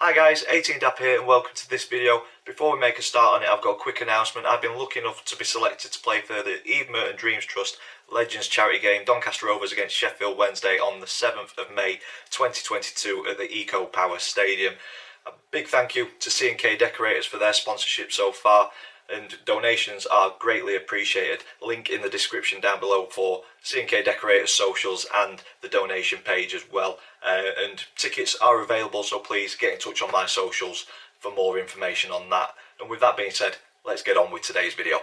Hi guys, 18dap here and welcome to this video. Before we make a start on it, I've got a quick announcement. I've been lucky enough to be selected to play for the Evestrust Legends charity game Doncaster Rovers against Sheffield Wednesday on the 7th of May 2022 at the Eco Power Stadium. A big thank you to C&K Decorators for their sponsorship so far, and donations are greatly appreciated. Link in the description down below for C&K Decorators socials and the donation page as well. And tickets are available, so please get in touch on my socials for more information on that. And with that being said, let's get on with today's video.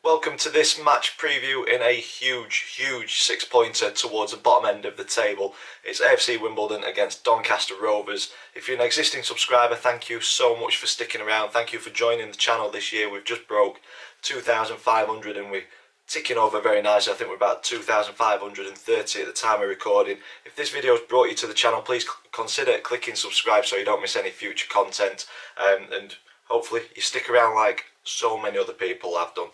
Welcome to this match preview in a huge 6-pointer towards the bottom end of the table. It's AFC Wimbledon against Doncaster Rovers. If you're an existing subscriber, thank you so much for sticking around. Thank you for joining the channel this year. We've just broke 2,500 and we're ticking over very nicely. I think we're about 2,530 at the time of recording. If this video has brought you to the channel, please consider clicking subscribe so you don't miss any future content. And hopefully you stick around like so many other people have done.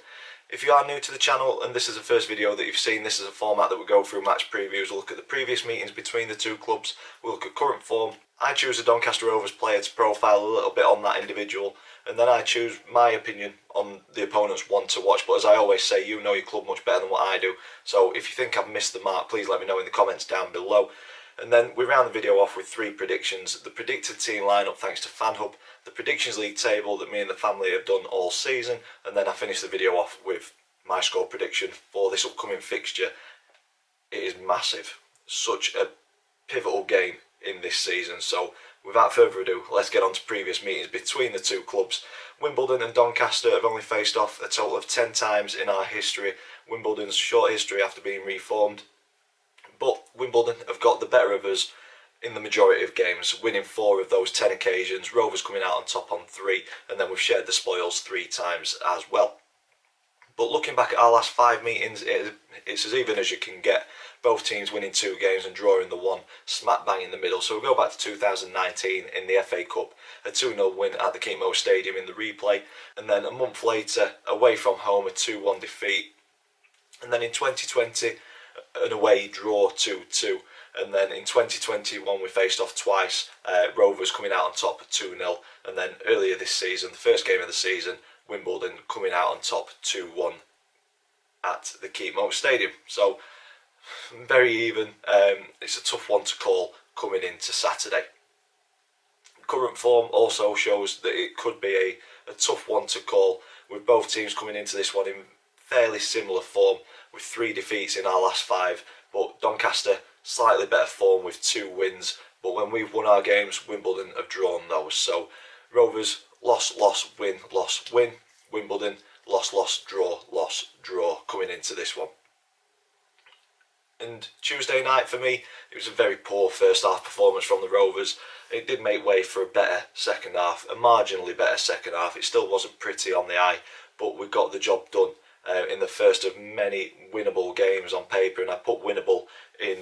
If you are new to the channel and this is the first video that you've seen, this is a format that we go through match previews. We'll look at the previous meetings between the two clubs, we'll look at current form. I choose a Doncaster Rovers player to profile a little bit on that individual, and then I choose my opinion on the opponent's one to watch. But as I always say, you know your club much better than what I do, so if you think I've missed the mark, please let me know in the comments down below. And then we round the video off with 3 predictions: the predicted team lineup thanks to FanHub, the predictions league table that me and the family have done all season, and then I finish the video off with my score prediction for this upcoming fixture. It is massive, such a pivotal game in this season. So without further ado, let's get on to previous meetings between the two clubs. Wimbledon and Doncaster have only faced off a total of 10 times in our history. Wimbledon's short history after being reformed, but Wimbledon have got the better of us in the majority of games, winning 4 of those 10 occasions. Rovers coming out on top on 3, and then we've shared the spoils 3 times as well. But looking back at our last 5 meetings, it's as even as you can get. Both teams winning 2 games and drawing the one smack bang in the middle. So we'll go back to 2019 in the FA Cup, a 2-0 win at the Keepmoat Stadium in the replay, and then a month later, away from home, a 2-1 defeat. And then in 2020, an away draw 2-2. And then in 2021 we faced off twice, Rovers coming out on top at 2-0, and then earlier this season, the first game of the season, Wimbledon coming out on top 2-1 at the Keepmoat Stadium. So very even. It's a tough one to call coming into Saturday. Current form also shows that it could be a tough one to call, with both teams coming into this one in fairly similar form with 3 defeats in our last 5, but Doncaster slightly better form with 2 wins. But when we've won our games, Wimbledon have drawn those. So Rovers loss, win, loss, win. Wimbledon loss, draw coming into this one. And Tuesday night for me, it was a very poor first half performance from the Rovers. It did make way for a better second half, a marginally better second half. It still wasn't pretty on the eye, but we got the job done in the first of many winnable games on paper. And I put winnable in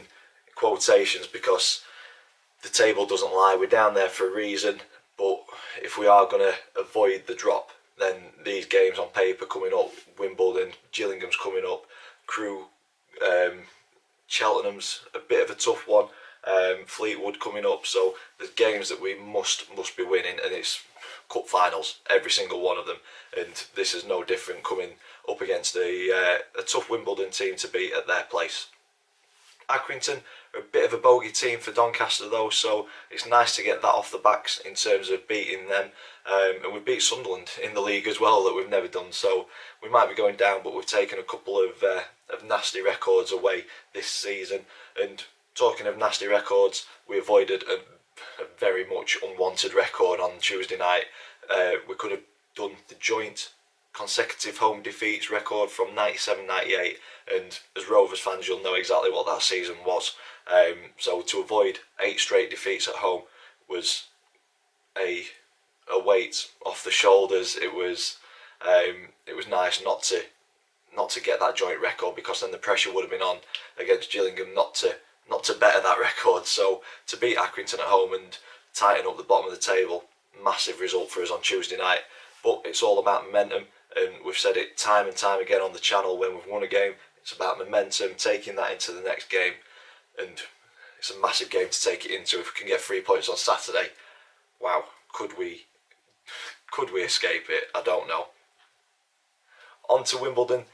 quotations because the table doesn't lie. We're down there for a reason, but if we are going to avoid the drop, then these games on paper coming up, Wimbledon, Gillingham's coming up, Crewe, Cheltenham's a bit of a tough one, Fleetwood coming up. So there's games that we must be winning, and it's cup finals, every single one of them. And this is no different, coming up against a tough Wimbledon team to beat at their place. Accrington are a bit of a bogey team for Doncaster though, so it's nice to get that off the backs in terms of beating them. And we beat Sunderland in the league as well, that we've never done, so we might be going down, but we've taken a couple of nasty records away this season. And talking of nasty records, we avoided a very much unwanted record on Tuesday night. We could have done the joint consecutive home defeats record from 97-98, and as Rovers fans you'll know exactly what that season was. So to avoid 8 straight defeats at home was a weight off the shoulders. It was nice not to get that joint record, because then the pressure would have been on against Gillingham not to better that record. So to beat Accrington at home and tighten up the bottom of the table, massive result for us on Tuesday night. But it's all about momentum, and we've said it time and time again on the channel when we've won a game. It's about momentum, taking that into the next game, and it's a massive game to take it into. If we can get 3 points on Saturday, wow, could we escape it? I don't know. On to Wimbledon.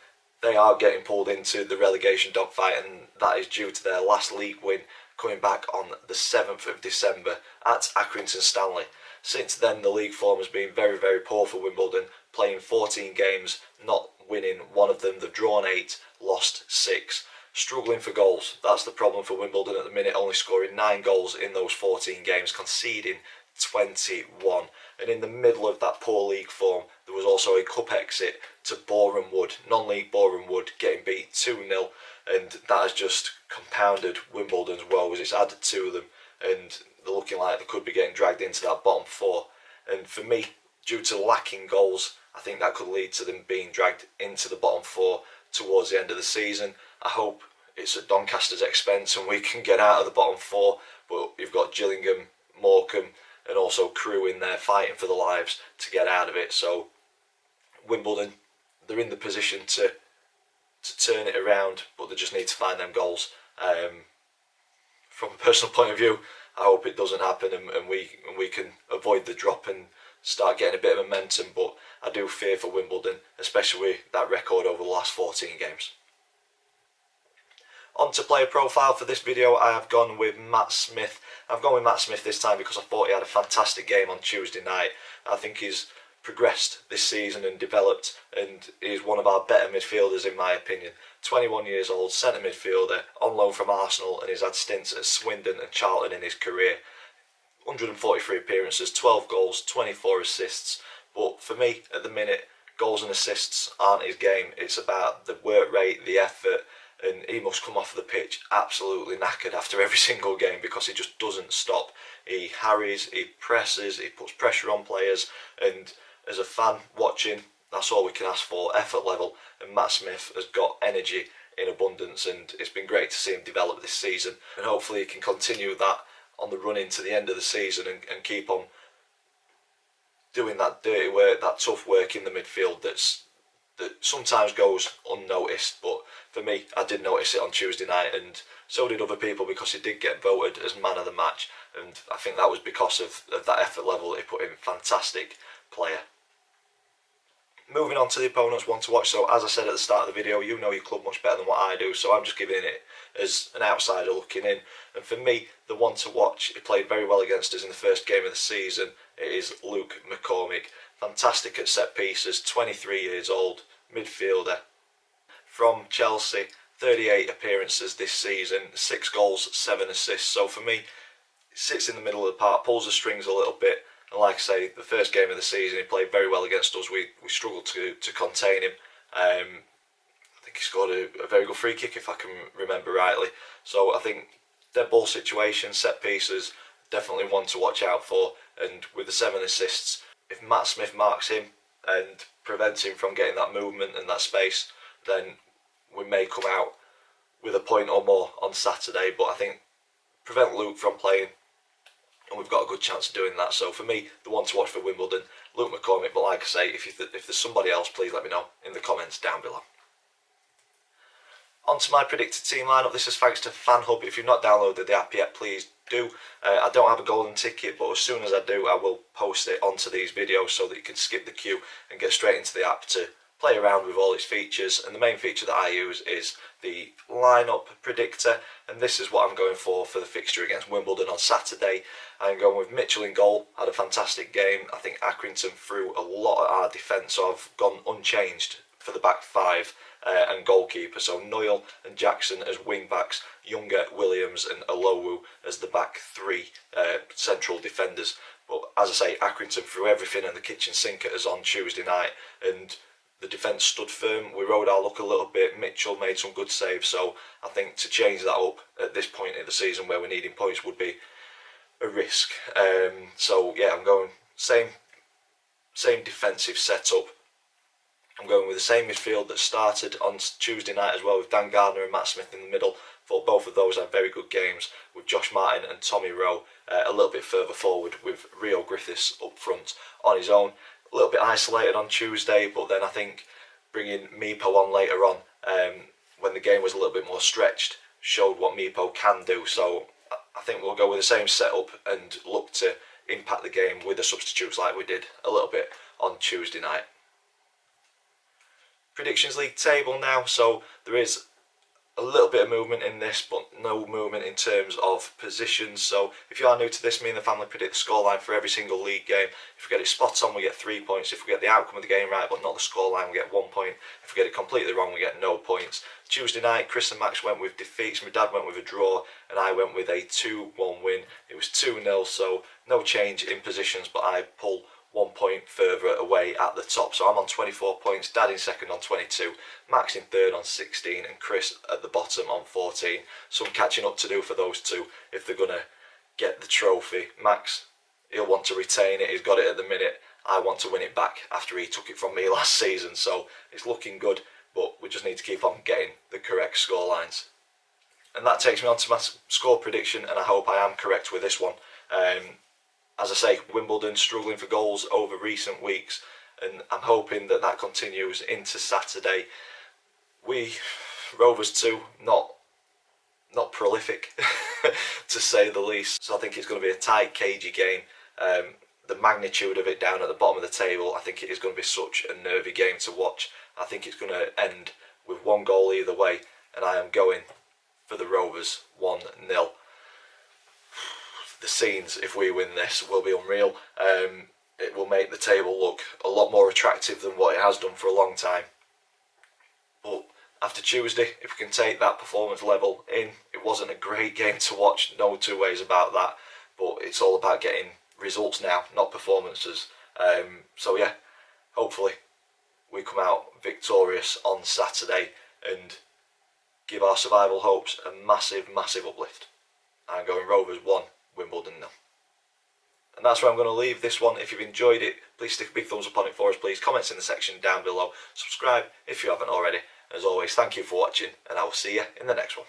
They are getting pulled into the relegation dogfight, and that is due to their last league win coming back on the 7th of December at Accrington Stanley. Since then, the league form has been very, very poor for Wimbledon, playing 14 games, not winning one of them. They've drawn 8, lost 6. Struggling for goals. That's the problem for Wimbledon at the minute, only scoring 9 goals in those 14 games, conceding 21. And in the middle of that poor league form, there was also a cup exit to Boreham Wood, non-league Boreham Wood, getting beat 2-0, and that has just compounded Wimbledon's woes. It's added to them, and they're looking like they could be getting dragged into that bottom 4. And for me, due to lacking goals, I think that could lead to them being dragged into the bottom 4 towards the end of the season. I hope it's at Doncaster's expense and we can get out of the bottom 4, but you've got Gillingham, Morecambe and also Crewe in there fighting for their lives to get out of it. So Wimbledon, they're in the position to turn it around, but they just need to find them goals. From a personal point of view, I hope it doesn't happen and we can avoid the drop and start getting a bit of momentum, but I do fear for Wimbledon, especially with that record over the last 14 games. On to player profile for this video, I have gone with Matt Smith. I've gone with Matt Smith this time because I thought he had a fantastic game on Tuesday night. I think he's progressed this season and developed, and he's one of our better midfielders in my opinion. 21 years old, centre midfielder, on loan from Arsenal, and he's had stints at Swindon and Charlton in his career. 143 appearances, 12 goals, 24 assists. But for me, at the minute, goals and assists aren't his game. It's about the work rate, the effort, and he must come off the pitch absolutely knackered after every single game because he just doesn't stop. He harries, he presses, he puts pressure on players, and as a fan watching, that's all we can ask for, effort level, and Matt Smith has got energy in abundance, and it's been great to see him develop this season, and hopefully he can continue that on the run into the end of the season and keep on doing that dirty work, that tough work in the midfield that sometimes goes unnoticed. But for me, I did notice it on Tuesday night, and so did other people because he did get voted as man of the match, and I think that was because of that effort level that he put in. Fantastic player. Moving on to the opponents one to watch. So as I said at the start of the video, you know your club much better than what I do, so I'm just giving it as an outsider looking in. And for me, the one to watch, he played very well against us in the first game of the season. It is Luke McCormick. Fantastic at set pieces, 23 years old, midfielder from Chelsea, 38 appearances this season, 6 goals, 7 assists. So for me, he sits in the middle of the park, pulls the strings a little bit. And like I say, the first game of the season, he played very well against us. We struggled to contain him. I think he scored a very good free kick, if I can remember rightly. So I think dead ball situation, set pieces, definitely one to watch out for. And with the 7 assists, if Matt Smith marks him and prevents him from getting that movement and that space, then we may come out with a point or more on Saturday. But I think prevent Luke from playing, and we've got a good chance of doing that. So for me, the one to watch for Wimbledon, Luke McCormick. But like I say, if there's somebody else, please let me know in the comments down below. On to my predicted team lineup. This is thanks to FanHub. If you've not downloaded the app yet, please do. I don't have a golden ticket, but as soon as I do, I will post it onto these videos so that you can skip the queue and get straight into the app to play around with all its features. And the main feature that I use is the lineup predictor, and this is what I'm going for the fixture against Wimbledon on Saturday. I'm going with Mitchell in goal. Had a fantastic game. I think Accrington threw a lot at our defence, so I've gone unchanged for the back 5 and goalkeeper. So Noyle and Jackson as wing backs, Younger, Williams and Olowu as the back 3 central defenders. But as I say, Accrington threw everything in the kitchen sink at us on Tuesday night, and the defence stood firm. We rode our luck a little bit. Mitchell made some good saves, so I think to change that up at this point in the season where we're needing points would be a risk. So yeah, I'm going same defensive setup. I'm going with the same midfield that started on Tuesday night as well, with Dan Gardner and Matt Smith in the middle, thought both of those had very good games, with Josh Martin and Tommy Rowe a little bit further forward, with Rio Griffiths up front on his own. A little bit isolated on Tuesday, but then I think bringing Meepo on later on, when the game was a little bit more stretched, showed what Meepo can do. So I think we'll go with the same setup and look to impact the game with the substitutes like we did a little bit on Tuesday night. Predictions League table now, so there is a little bit of movement in this, but no movement in terms of positions. So if you are new to this, me and the family predict the scoreline for every single league game. If we get it spot on, we get 3 points. If we get the outcome of the game right but not the scoreline, we get 1 point. If we get it completely wrong, we get no points. Tuesday night, Chris and Max went with defeats. My dad went with a draw, and I went with a 2-1 win. It was 2-0, so no change in positions, but I pull 1 point further away at the top. So I'm on 24 points, Dad in second on 22, Max in third on 16, and Chris at the bottom on 14. Some catching up to do for those two if they're going to get the trophy. Max, he'll want to retain it, he's got it at the minute. I want to win it back after he took it from me last season, so it's looking good, but we just need to keep on getting the correct score lines. And that takes me on to my score prediction, and I hope I am correct with this one. As I say, Wimbledon struggling for goals over recent weeks, and I'm hoping that that continues into Saturday. We, Rovers too, not prolific to say the least, so I think it's going to be a tight, cagey game. The magnitude of it down at the bottom of the table, I think it is going to be such a nervy game to watch. I think it's going to end with 1 goal either way, and I am going for the Rovers 1-0. The scenes, if we win this, will be unreal. It will make the table look a lot more attractive than what it has done for a long time. But after Tuesday, if we can take that performance level in, it wasn't a great game to watch, no two ways about that. But it's all about getting results now, not performances. So yeah, hopefully we come out victorious on Saturday and give our survival hopes a massive, massive uplift. I'm going Rovers 1, Wimbledon 0. And that's where I'm going to leave this one. If you've enjoyed it, please stick a big thumbs up on it for us, please. Comments in the section down below. Subscribe if you haven't already. As always, thank you for watching, and I will see you in the next one.